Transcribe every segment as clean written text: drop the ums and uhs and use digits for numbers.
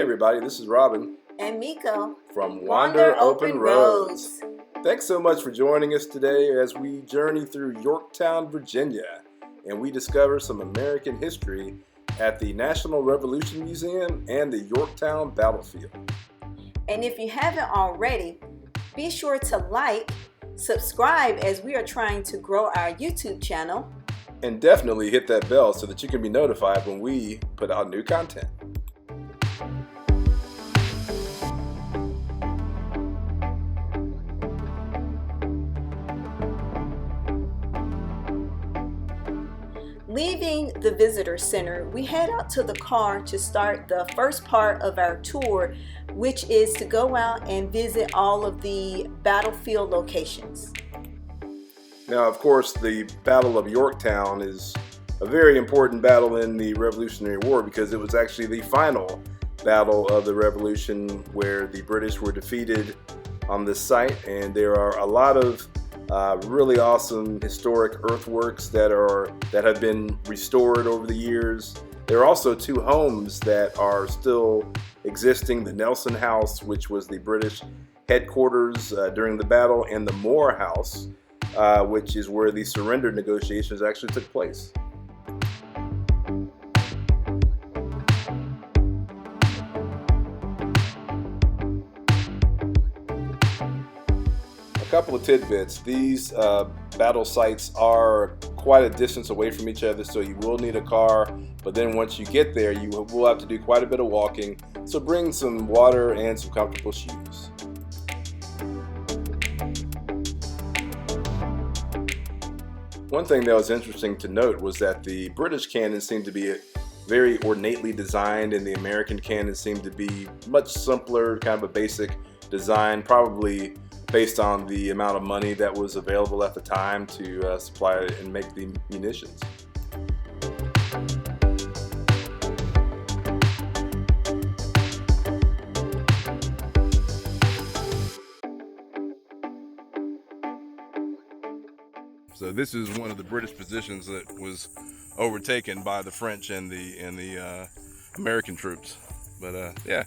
everybody, this is Robin and Miko from Wander Open Roads. Thanks so much for joining us today as we journey through Yorktown, Virginia, and we discover some American history at the National Revolution Museum and the Yorktown Battlefield. And if you haven't already, be sure to like, subscribe as we are trying to grow our YouTube channel. And definitely hit that bell so that you can be notified when we put out new content. Leaving the visitor center, we head out to the car to start the first part of our tour, which is to go out and visit all of the battlefield locations. Now, of course, the Battle of Yorktown is a very important battle in the Revolutionary War because it was actually the final battle of the Revolution where the British were defeated on this site, and there are a lot of really awesome historic earthworks that have been restored over the years. There are also two homes that are still existing: the Nelson House, which was the British headquarters during the battle, and the Morehouse, which is where the surrender negotiations actually took place. A couple of tidbits. These battle sites are quite a distance away from each other, so you will need a car, but then once you get there you will have to do quite a bit of walking, so bring some water and some comfortable shoes. One thing that was interesting to note was that the British cannons seemed to be very ornately designed, and the American cannons seemed to be much simpler, kind of a basic design, probably based on the amount of money that was available at the time to supply and make the munitions. So this is one of the British positions that was overtaken by the French and the American troops. But yeah,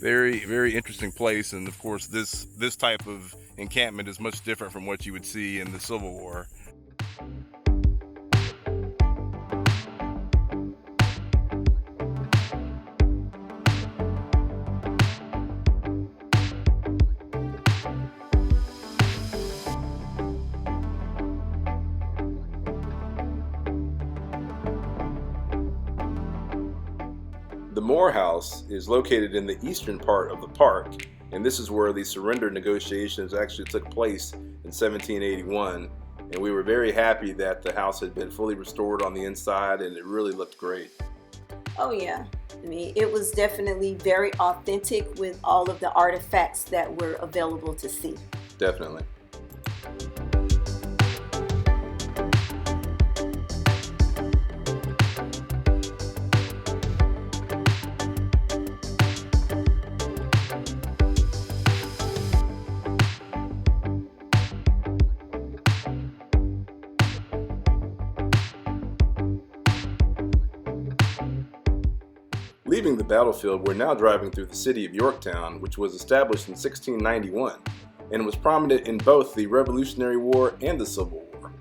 very interesting place. And of course, this type of encampment is much different from what you would see in the Civil War. The Morehouse is located in the eastern part of the park, and this is where the surrender negotiations actually took place in 1781, and we were very happy that the house had been fully restored on the inside, and it really looked great. Oh yeah, I mean, it was definitely very authentic with all of the artifacts that were available to see. Definitely. Leaving the battlefield, we're now driving through the city of Yorktown, which was established in 1691 and was prominent in both the Revolutionary War and the Civil War.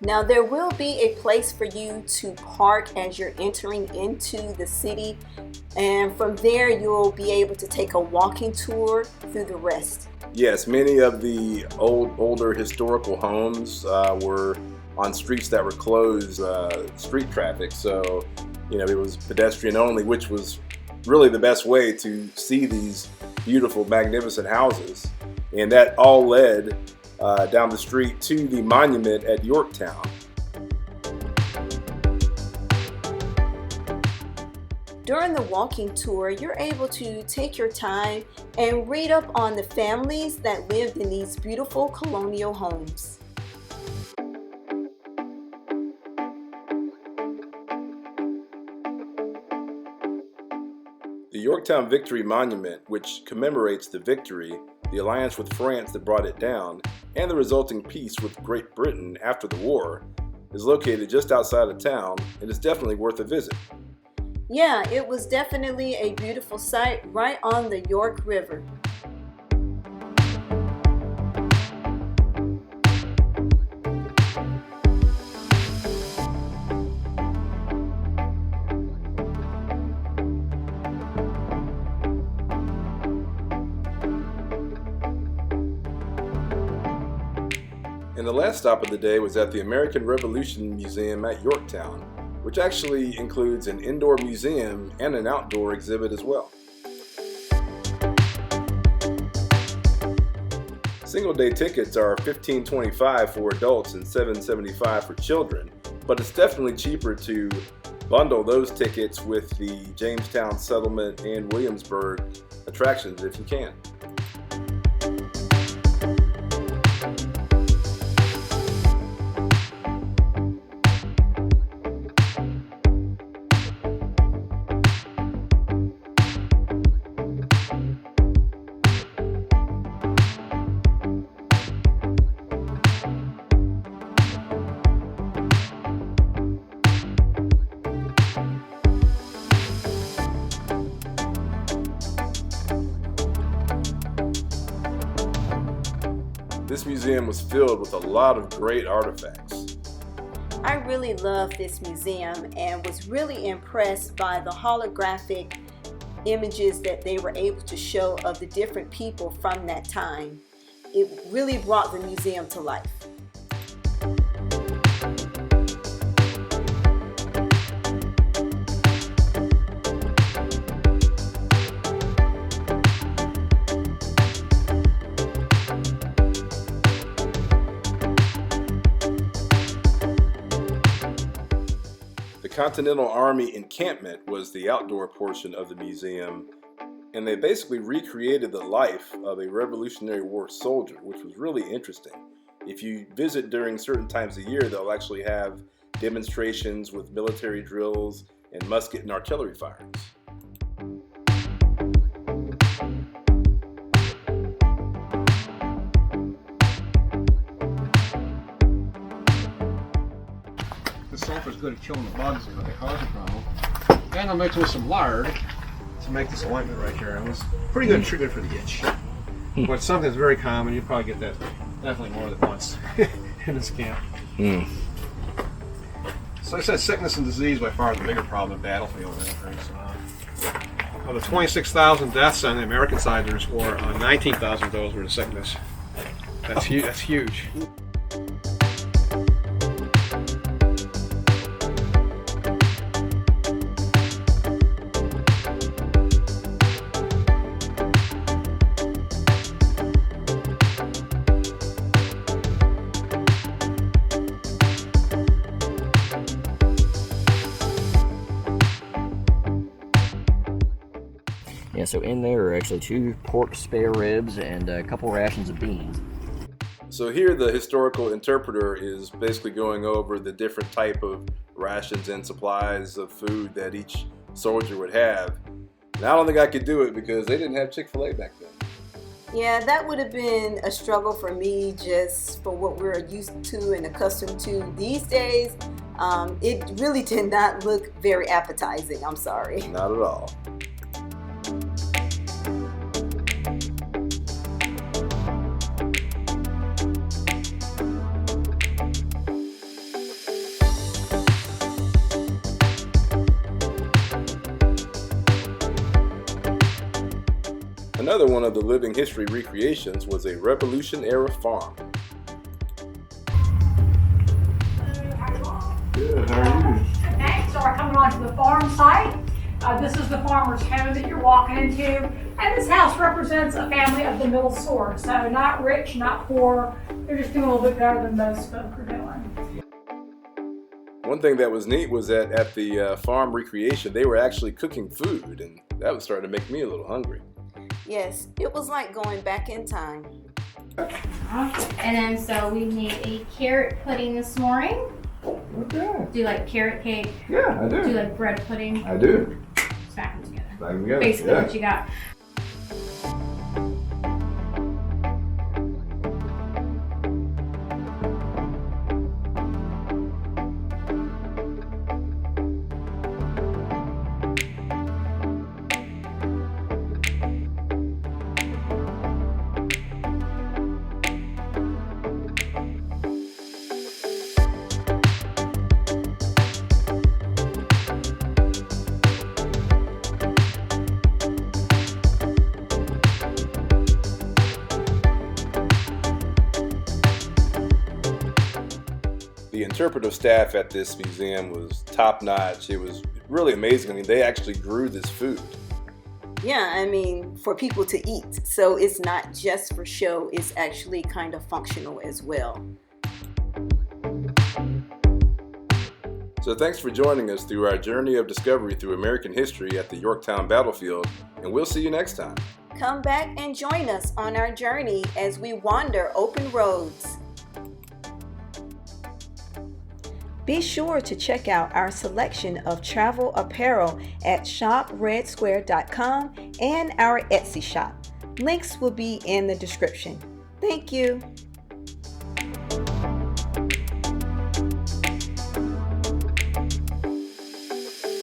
Now there will be a place for you to park as you're entering into the city, and from there you'll be able to take a walking tour through the rest. Yes, many of the older historical homes were on streets that were closed street traffic, so it was pedestrian only, which was really the best way to see these beautiful, magnificent houses. And that all led down the street to the monument at Yorktown. During the walking tour, you're able to take your time and read up on the families that lived in these beautiful colonial homes. The Yorktown Victory Monument, which commemorates the victory, the alliance with France that brought it down, and the resulting peace with Great Britain after the war, is located just outside of town and is definitely worth a visit. Yeah, it was definitely a beautiful sight right on the York River. And the last stop of the day was at the American Revolution Museum at Yorktown, which actually includes an indoor museum and an outdoor exhibit as well. Single day tickets are $15.25 for adults and $7.75 for children, but it's definitely cheaper to bundle those tickets with the Jamestown Settlement and Williamsburg attractions if you can. This museum was filled with a lot of great artifacts. I really loved this museum and was really impressed by the holographic images that they were able to show of the different people from that time. It really brought the museum to life. The Continental Army encampment was the outdoor portion of the museum, and they basically recreated the life of a Revolutionary War soldier, which was really interesting. If you visit during certain times of year, they'll actually have demonstrations with military drills and musket and artillery firings. The sulfur's good at killing the bugs but they cause a problem. And I'll mix with some lard to make this ointment right here. And it's pretty good treatment for the itch. But something that's very common, you probably get that definitely more than once in this camp. So like I said, sickness and disease by far the bigger problem in battlefield. Of the 26,000 deaths on the American side, there's 19,000 of those were the sickness. That's huge. That's huge. Yeah, so in there are actually 2 pork spare ribs and a couple rations of beans. So here the historical interpreter is basically going over the different type of rations and supplies of food that each soldier would have. And I don't think I could do it because they didn't have Chick-fil-A back then. Yeah, that would have been a struggle for me just for what we're used to and accustomed to these days. It really did not look very appetizing, I'm sorry. Not at all. Another one of the living history recreations was a Revolution-era farm. Good, how are you? Okay, so we're coming onto the farm site. This is the farmer's home that you're walking into. And this house represents a family of the middle sort. So not rich, not poor. They're just doing a little bit better than most folk are doing. One thing that was neat was that at the farm recreation, they were actually cooking food, and that was starting to make me a little hungry. Yes, it was like going back in time. And then so we made a carrot pudding this morning. Okay. Do you like carrot cake? Yeah, I Do you do. like bread pudding? I do. Stack them together. Back together. Basically yeah. what you got. The interpretive staff at this museum was top notch. It was really amazing. I mean, they actually grew this food. Yeah, I mean, for people to eat. So it's not just for show, it's actually kind of functional as well. So thanks for joining us through our journey of discovery through American history at the Yorktown Battlefield, and we'll see you next time. Come back and join us on our journey as we wander open roads. Be sure to check out our selection of travel apparel at shopredsquare.com and our Etsy shop. Links will be in the description. Thank you.